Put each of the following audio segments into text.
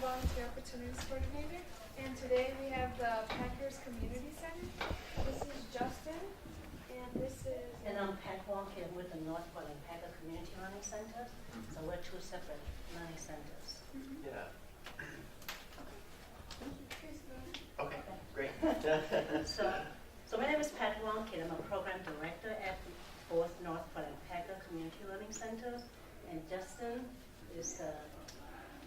Volunteer Opportunities Coordinator, and today we have the Packers Community Center. This is Justin, and this is... And I'm Pat Wonky with the Northwood and Packer Community Learning Centers. So we're two separate learning centers. Yeah. Okay. Okay, great. So my name is Pat Wonky, and I'm a program director at both Northwood and Packer Community Learning Centers. And Justin is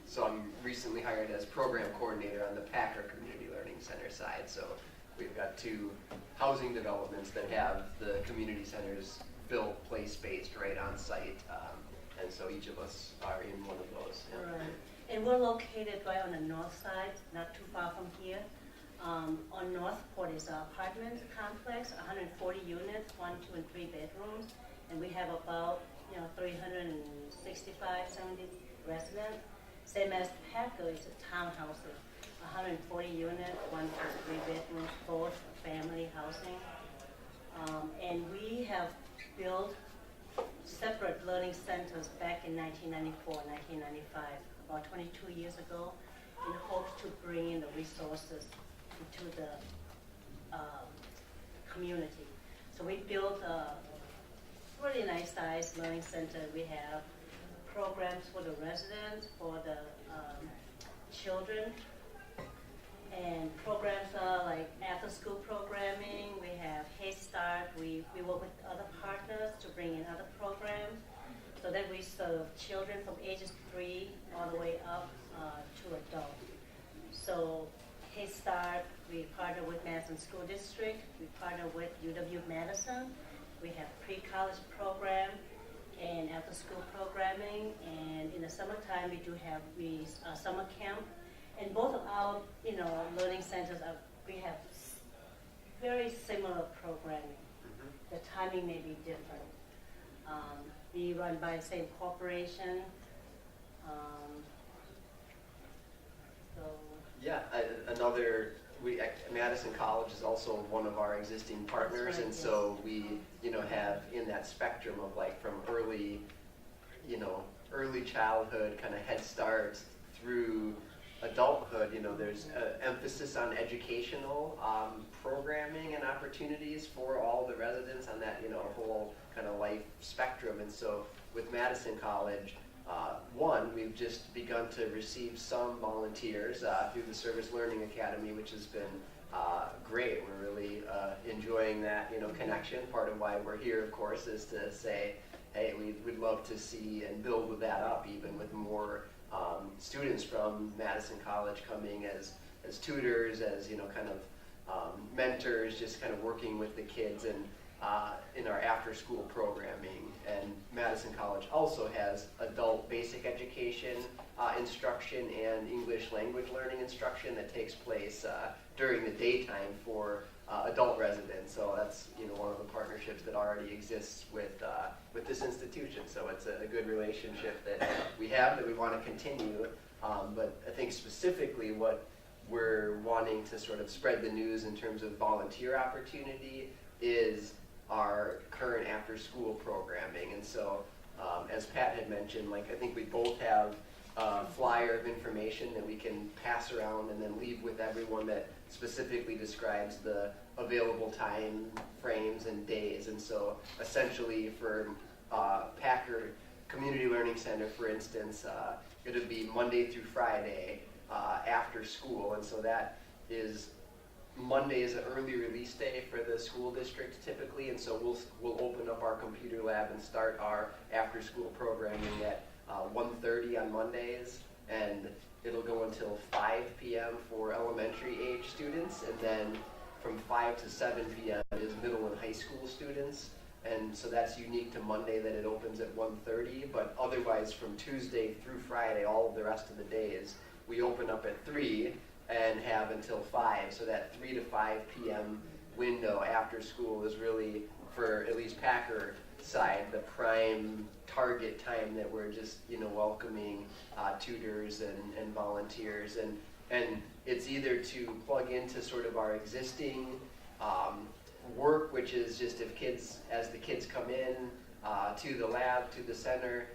So I'm recently hired as program coordinator on the Packer Community Learning Center side. So we've got two housing developments that have the community centers built, place-based, right on site. And so each of us are in one of those. Yeah. right. And we're located right on the north side, not too far from here. On Northport is an apartment complex, 140 units, 1, 2, and 3 bedrooms. And we have about 365, 70 residents. Same as Packer is a townhouse, 140 units, 1 to 3 bedrooms, both family housing. And we have built separate learning centers back in 1994, 1995, about 22 years ago, in hopes to bring in the resources into the community. So we built a really nice sized learning center. We have programs for the residents, for the children, and programs are like after school programming. We have Head Start. We work with other partners to bring in other programs so that we serve children from ages 3 all the way up to adult. So Head Start, we partner with Madison School District. We partner with UW-Madison. We have pre-college program and after-school programming, and in the summertime we do have summer camp. And both of our, learning centers we have very similar programming. The timing may be different. We run by the same corporation. Yeah, Madison College is also one of our existing partners, right, and so we, have in that spectrum of like from early childhood, kind of Head Start through adulthood, there's emphasis on educational programming and opportunities for all the residents on that, whole kind of life spectrum. And so with Madison College, we've just begun to receive some volunteers through the Service Learning Academy, which has been great. We're really enjoying that, connection. Part of why we're here, of course, is to say, hey, we'd love to see and build that up, even with more students from Madison College coming as tutors, as mentors, just kind of working with the kids and in our after-school programming. And Madison College also has adult basic education instruction and English language learning instruction that takes place during the daytime for adult residents. So that's one of the partnerships that already exists with this institution. So it's a good relationship that we have that we want to continue. But I think specifically what we're wanting to sort of spread the news in terms of volunteer opportunity is our current after-school programming. And so, as Pat had mentioned, I think we both have a flyer of information that we can pass around and then leave with everyone that specifically describes the available time frames and days. And so, essentially, for Packer Community Learning Center, for instance, it would be Monday through Friday after school. And so that is Monday is an early release day for the school district typically, and so we'll open up our computer lab and start our after-school programming at 1:30 on Mondays, and it'll go until 5 p.m. for elementary age students, and then from 5 to 7 p.m. is middle and high school students. And so that's unique to Monday that it opens at 1:30, but otherwise from Tuesday through Friday, all of the rest of the days, we open up at 3 and have until 5. So that 3 to 5 p.m. window after school is really, for at least Packer side, the prime target time that we're just, welcoming tutors and volunteers. And it's either to plug into sort of our existing work, which is just as the kids come in to the lab, to the center,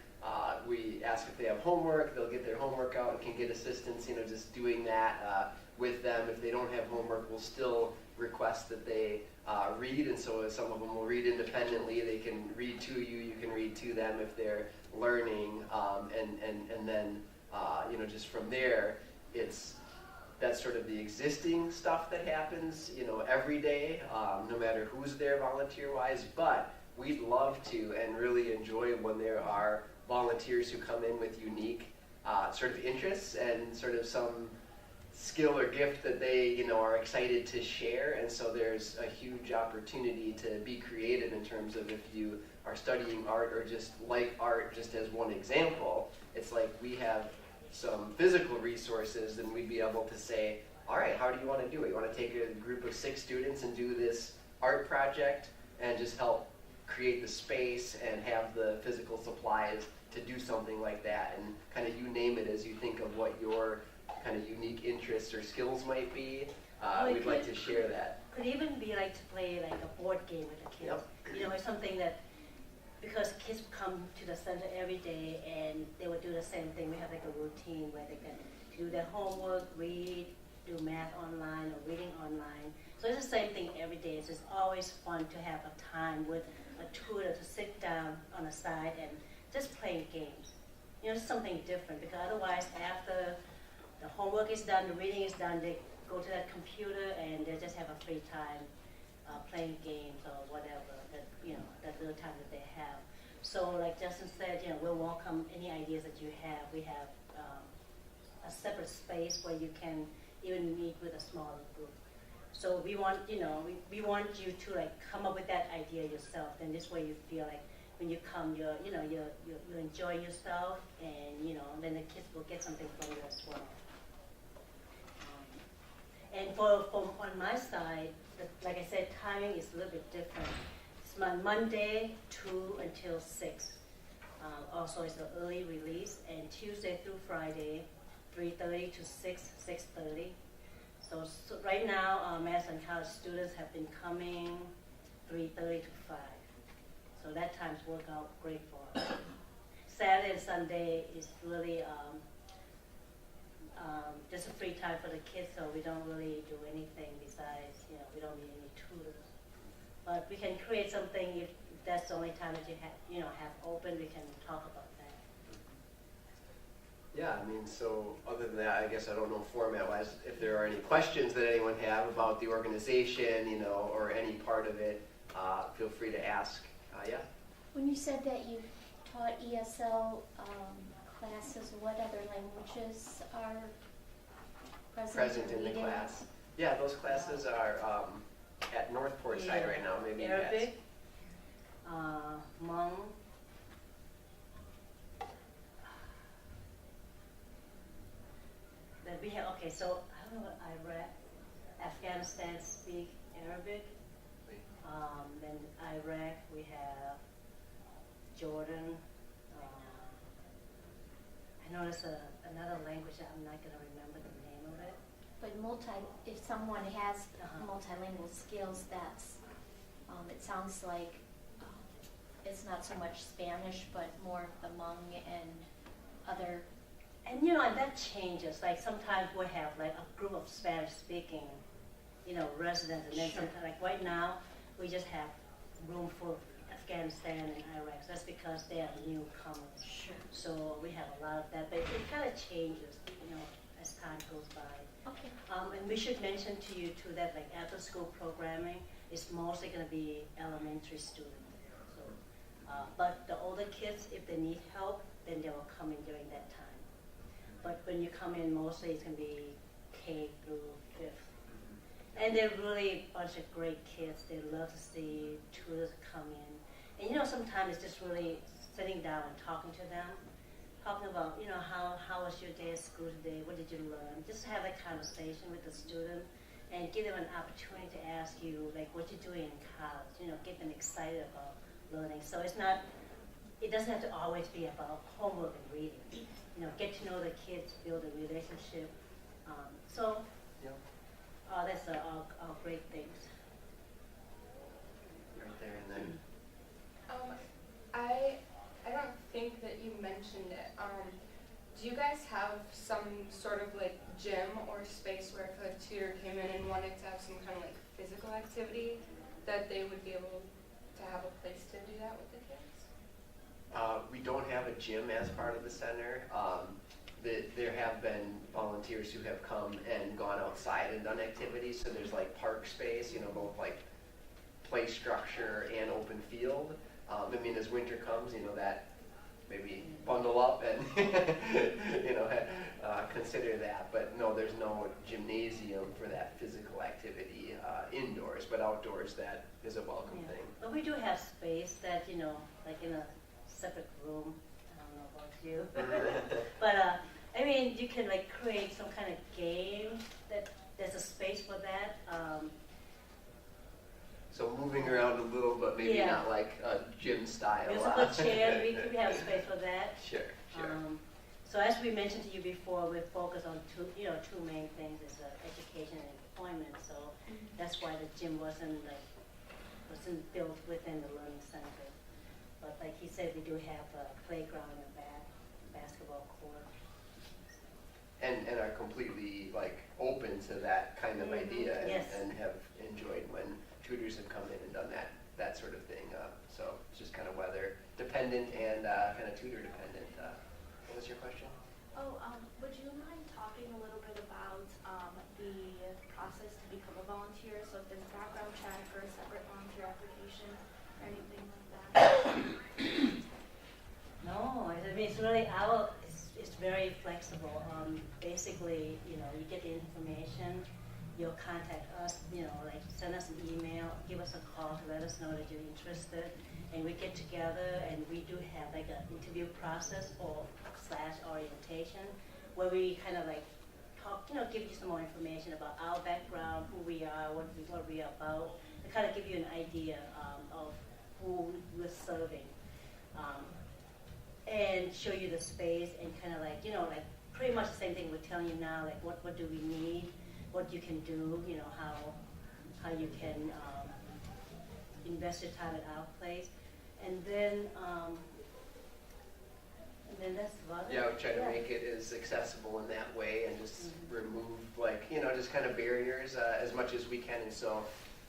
We ask if they have homework, they'll get their homework out and can get assistance, just doing that with them. If they don't have homework, we'll still request that they read, and so some of them will read independently. They can read to you, you can read to them if they're learning, and then just from there, that's sort of the existing stuff that happens, every day, no matter who's there volunteer-wise. But we'd love to and really enjoy when there are volunteers who come in with unique sort of interests and sort of some skill or gift that they, are excited to share. And so there's a huge opportunity to be creative in terms of if you are studying art or just like art, just as one example. It's like we have some physical resources, and we'd be able to say, all right, how do you want to do it? You want to take a group of 6 students and do this art project and just help create the space and have the physical supplies to do something like that, and kind of you name it as you think of what your kind of unique interests or skills might be. We'd like to share that. Could even be like to play like a board game with the kids. Yep. It's something that, because kids come to the center every day and they would do the same thing. We have like a routine where they can do their homework, read, do math online or reading online. So it's the same thing every day. It's just always fun to have a time with a tutor to sit down on the side and just play games. It's something different, because otherwise after the homework is done, the reading is done, they go to that computer and they just have a free time playing games or whatever that little time that they have. So like Justin said, we'll welcome any ideas that you have. We have a separate space where you can even meet with a smaller group. So we want we want you to like come up with that idea yourself, and this way you feel like when you come, you're enjoying yourself, and then the kids will get something from you as well. And from on my side, like I said, timing is a little bit different. It's Monday 2 until 6. Also, it's an early release, and Tuesday through Friday, 3:30 to 6:30. So right now, Madison College students have been coming 3:30 to 5. So that time's work out great for us. Saturday and Sunday is really just a free time for the kids, so we don't really do anything besides, we don't need any tutors. But we can create something if that's the only time that you have open. We can talk about that. Yeah, so other than that, I guess I don't know format-wise if there are any questions that anyone have about the organization, or any part of it. Feel free to ask. Yeah. When you said that you taught ESL classes, what other languages are present in the class? Yeah, those classes are at Northport side right now. Maybe Arabic, Hmong, that we have. Okay, so I don't know what Iraq, Afghanistan speak Arabic. Then Iraq, we have Jordan. I know there's another language that I'm not going to remember the name of it. But if someone has multilingual skills, that's, it sounds like it's not so much Spanish, but more of the Hmong and other. And and that changes. Like sometimes we have like a group of Spanish-speaking, residents, and then sometimes, like right now, we just have room for Afghanistan and Iraq. So that's because they are newcomers. Sure. So we have a lot of that, but it kind of changes, as time goes by. Okay. And we should mention to you too that like after-school programming is mostly going to be elementary students. So, but the older kids, if they need help, then they will come in during that time. But when you come in, mostly it's going to be K through 5th. And they're really a bunch of great kids. They love to see tutors come in. And sometimes it's just really sitting down and talking to them, talking about, how was your day at school today? What did you learn? Just have that conversation with the student and give them an opportunity to ask you, like, what you're doing in college. Get them excited about learning. So it doesn't have to always be about homework and reading. Get to know the kids, build a relationship. That's all great things. Right there, and then. I don't think that you mentioned it. Do you guys have some sort of like gym or space where if a tutor came in and wanted to have some kind of like physical activity, that they would be able to have a place to do that with the kids? We don't have a gym as part of the center. There have been volunteers who have come and gone outside and done activities. So there's like park space, you know, both like play structure and open field. I mean, as winter comes, you know, that maybe bundle up and you know consider that. But no, there's no gymnasium for that physical activity indoors, but outdoors that is a welcome thing. But we do have space that, you know, like in a separate room. I don't know about you. But I mean, you can like create some kind of game that there's a space for that. So moving around a little, but maybe not like a gym style. Musical chair, we have space for that. Sure. So as we mentioned to you before, we're focused on two main things: is education and employment. So that's why the gym wasn't built within the learning center. But like he said, we do have a playground and basketball court. And are completely like open to that kind of idea, and have enjoyed when tutors have come in and done that sort of thing. So it's just kind of weather dependent and kind of tutor dependent. What was your question? Would you mind talking a little bit about the process to become a volunteer? So if there's a background check or a separate volunteer application or anything like that? No, I mean it's really it's very flexible. Basically, you know, you get the information, you'll contact us, you know, like send us an email, give us a call to let us know that you're interested, and we get together and we do have like an interview process or / orientation where we kind of like talk, you know, give you some more information about our background, who we are, what we are about, to kind of give you an idea of who we're serving. And show you the space and kind of like, you know, like pretty much the same thing we're telling you now, like what do we need, what you can do, you know, how you can invest your time at our place. And then that's about it. Yeah, we try to make it as accessible in that way and just remove like, you know, just kind of barriers as much as we can. And so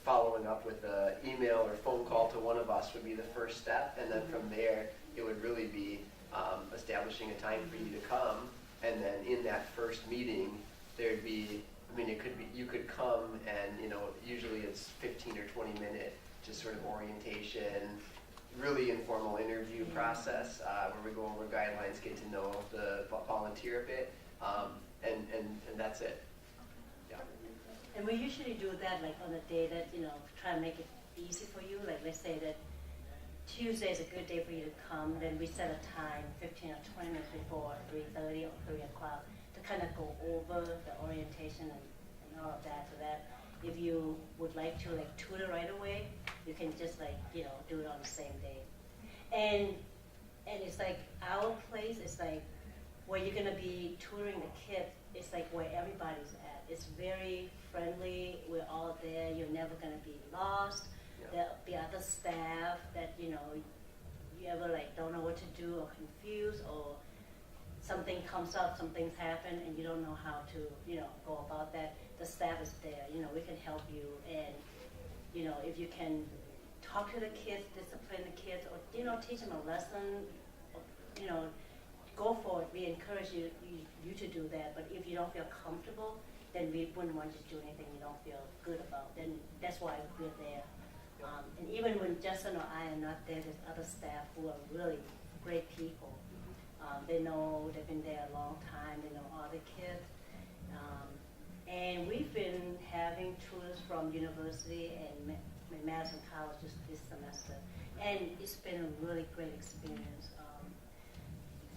following up with an email or phone call to one of us would be the first step. And then from there, it would really be establishing a time for you to come. And then in that first meeting, there'd be, I mean, you could come and, you know, usually it's 15 or 20 minute just sort of orientation, really informal interview process where we go over guidelines, get to know the volunteer a bit, and that's it. Yeah. And we usually do that like on a day that, you know, try to make it easy for you. Like let's say that Tuesday is a good day for you to come, then we set a time 15 or 20 minutes before 3:30 or 3 o'clock to kind of go over the orientation and all of that, so that if you would like to like tutor right away, you can just like, you know, do it on the same day. And it's like our place is like where you're gonna be tutoring the kids, it's like where everybody's at. It's very friendly, we're all there, you're never gonna be lost. There'll be other staff that, you know, you ever like don't know what to do or confused, or something comes up, something's happened and you don't know how to, you know, go about that. The staff is there, you know, we can help you. And, you know, if you can talk to the kids, discipline the kids, or, you know, teach them a lesson, or, you know, go for it. We encourage you to do that. But if you don't feel comfortable, then we wouldn't want you to do anything you don't feel good about. Then that's why we're there. And even when Justin or I are not there, there's other staff who are really great people. They know, they've been there a long time, they know all the kids. And we've been having tutors from university and Madison College just this semester. And it's been a really great experience.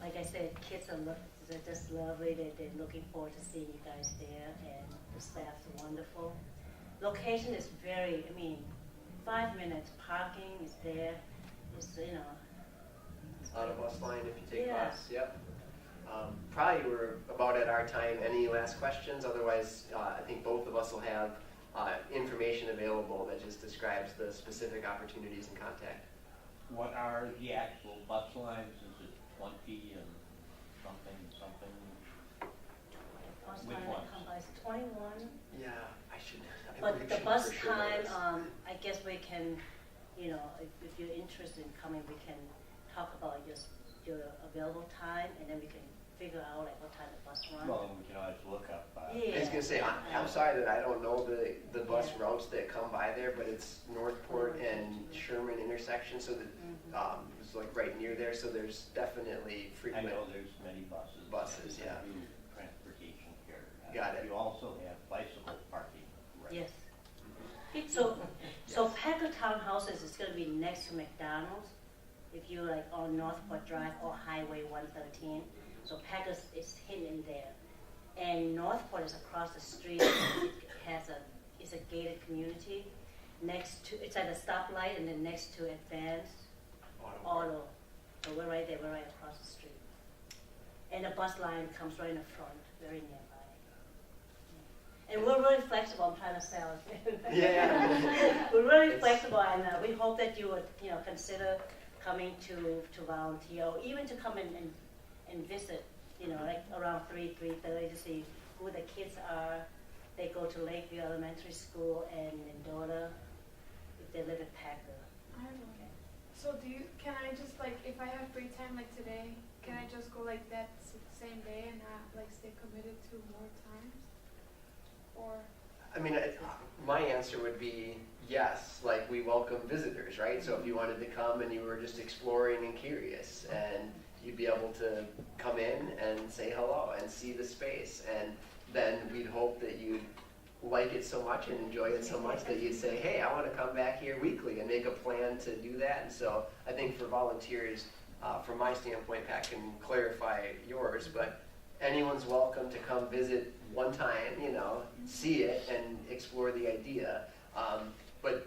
Like I said, kids they're just lovely. They're looking forward to seeing you guys there, and the staff's wonderful. Location is very, 5 minutes, parking is there. It's, you know. On a bus line if you take bus, yep. Probably we're about at our time. Any last questions? Otherwise, I think both of us will have information available that just describes the specific opportunities and contact. What are the actual bus lines? Is it 20 and something. Bus Which time ones? come by is 21. Yeah, I should. I But believe the she bus for sure time, knows. I guess we can, if you're interested in coming, we can talk about just your available time, and then we can figure out like what time the bus runs. Well, we can always look up. Yeah. I was gonna say, I'm sorry that I don't know the bus Yeah. routes that come by there, but it's Northport and Sherman intersection, so that, it's like right near there, so there's definitely I frequent. know there's many buses. Buses, that yeah. do transportation here. Got it. You also have bicycle parking. Right? Yes. So Packer Townhouses is gonna be next to McDonald's, if you like on Northport Drive or Highway 113. So Packers is hidden in there. And Northport is across the street. It's a gated community. It's at a stoplight and then next to Advanced Auto. So we're right there, we're right across the street. And the bus line comes right in the front, very nearby. And we're really flexible, I'm trying to sell it. Yeah. We're really flexible, and we hope that you would, consider coming to volunteer, or even to come and visit, like around 3:30 to see who the kids are. They go to Lakeview Elementary School and Mendota, if they live in Packer. I don't know. So can I just if I have free time like today, can I just go like that same day and not stay committed to more times? Or I mean, my answer would be yes, like we welcome visitors, right? So if you wanted to come and you were just exploring and curious, and you'd be able to come in and say hello and see the space, and then we'd hope that you'd like it so much and enjoy it so much that you'd say, hey, I want to come back here weekly and make a plan to do that. And so I think for volunteers, from my standpoint, Pat can clarify yours, but anyone's welcome to come visit one time, see it and explore the idea. But,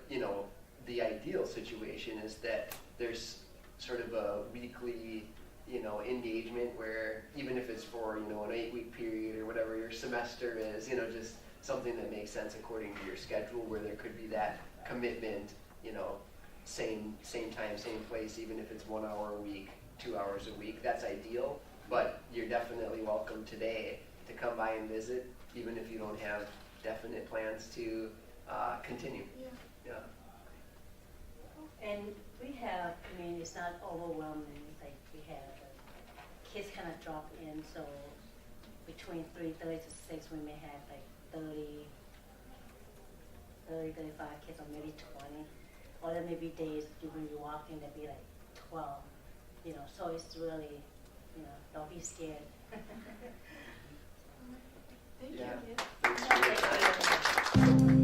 the ideal situation is that there's sort of a weekly, engagement where even if it's for, an 8-week period or whatever your semester is, just something that makes sense according to your schedule, where there could be that commitment, same time, same place, even if it's 1 hour a week, 2 hours a week, that's ideal. But you're definitely welcome today to come by and visit, even if you don't have definite plans to continue. Yeah. And we have, it's not overwhelming, we have kids kind of drop in, so between 3:30 to 6 we may have 30, 35 kids, or maybe 20. Or there may be days when you walk in, there'll be 12, so it's really, don't be scared. thank Yeah. you. Thanks for your time. Thank you.